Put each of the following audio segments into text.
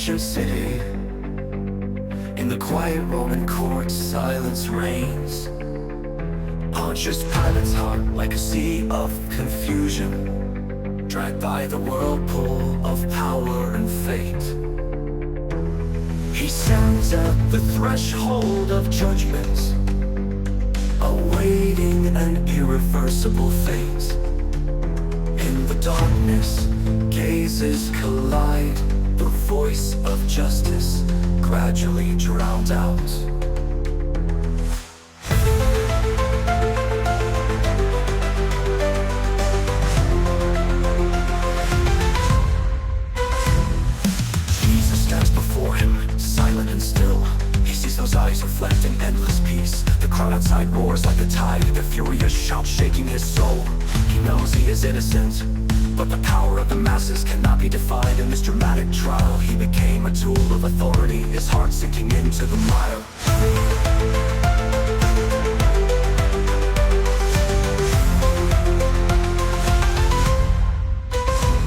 ancient city. In the quiet Roman court, silence reigns. Pontius Pilate's heart like a sea of confusion, dragged by the whirlpool of power and fate. He stands at the threshold of judgment, awaiting an irreversible fate. In the darkness, gazes collide, the voice of justice gradually drowned out. Jesus stands before him, silent and still. He sees those eyes reflecting endless peace. The crowd outside roars like a tide, the furious shout shaking his soul. He knows he is innocent, but the power of the masses cannot be defied. In this dramatic trial, he became a tool of authority, his heart sinking into the mire.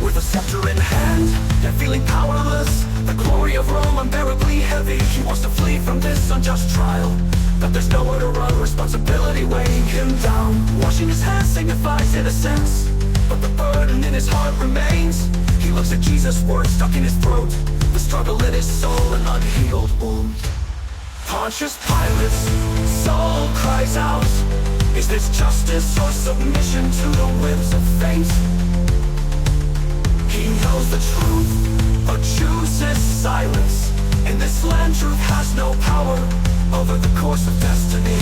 With a scepter in hand, yet feeling powerless, the glory of Rome unbearably heavy. He wants to flee from this unjust trial, but there's nowhere to run, responsibility weighing him down. Washing his hands signifies innocence, but the burden in his heart remains. He looks at Jesus' words stuck in his throat, the struggle in his soul, an unhealed wound. Pontius Pilate's soul cries out, is this justice or submission to the whims of fate? He knows the truth, but chooses silence. In this land, truth has no power over the course of destiny.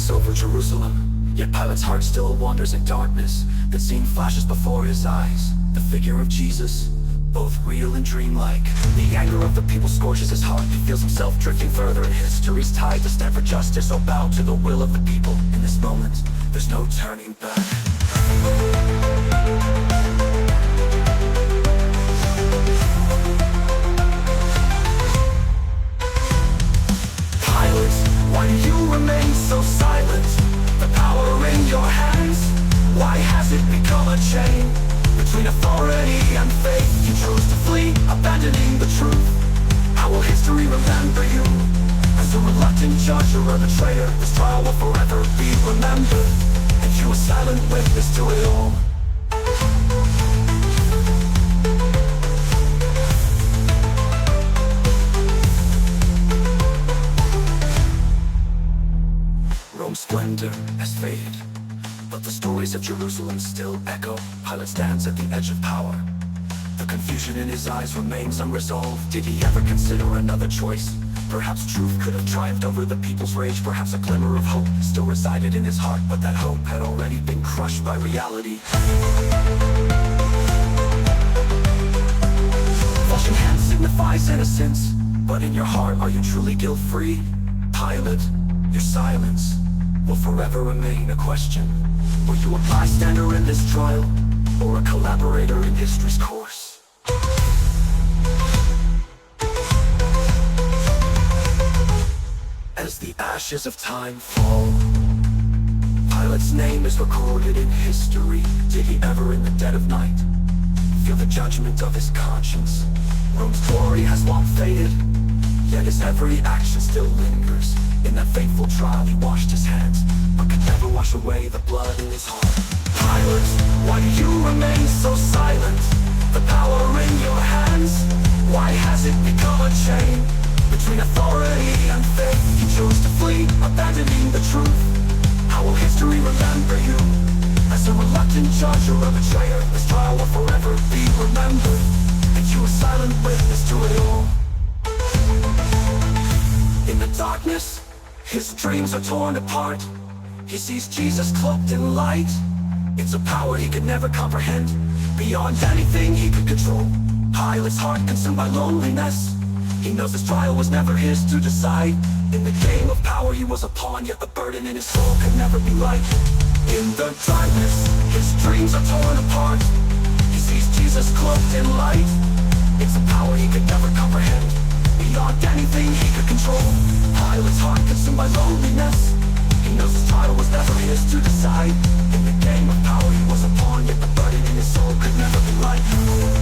Over Jerusalem, yet Pilate's heart still wanders in darkness. The scene flashes before his eyes, the figure of Jesus, both real and dreamlike. The anger of the people scorches his heart. He feels himself drifting further in history's tide to stand for justice or bow to the will of the people. In this moment, there's no turning back. Why do you remain so silent? The power in your hands, why has it become a chain? Between authority and faith, you chose to flee, abandoning the truth. How will history remember you? As a reluctant judge or a betrayer, this trial will forever be remembered, and you a silent witness to it all. Rome's splendor has faded, but the stories of Jerusalem still echo. Pilate stands at the edge of power. The confusion in his eyes remains unresolved. Did he ever consider another choice? Perhaps truth could have triumphed over the people's rage. Perhaps a glimmer of hope still resided in his heart, but that hope had already been crushed by reality. Washing hands signifies innocence, but in your heart, are you truly guilt-free? Pilate, your silence will forever remain a question. Were you a bystander in this trial, or a collaborator in history's course? As the ashes of time fall, Pilate's name is recorded in history. Did he ever in the dead of night feel the judgment of his conscience? Rome's glory has long faded, yet his every action still lingers. In that fateful trial he washed his hands, but could never wash away the blood in his heart. Pilate, why do you remain so silent? The power in your hands, why has it become a chain? Between authority and faith, you chose to flee, abandoning the truth. How will history remember you? As a reluctant judge or a betrayer, this trial will forever be remembered, and you a silent witness to it all. In the darkness, his dreams are torn apart. He sees Jesus cloaked in light. It's a power he could never comprehend, beyond anything he could control. Pilate's heart consumed by loneliness. He knows this trial was never his to decide. In the game of power he was a pawn, yet the burden in his soul could never be light. In the darkness, his dreams are torn apart. He sees Jesus cloaked in light. It's a power he could never comprehend, beyond anything he could control. Pilate's heart consumed by loneliness. He knows his title was never his to decide. In the game of power he was a pawn, yet the burden in his soul could never be light.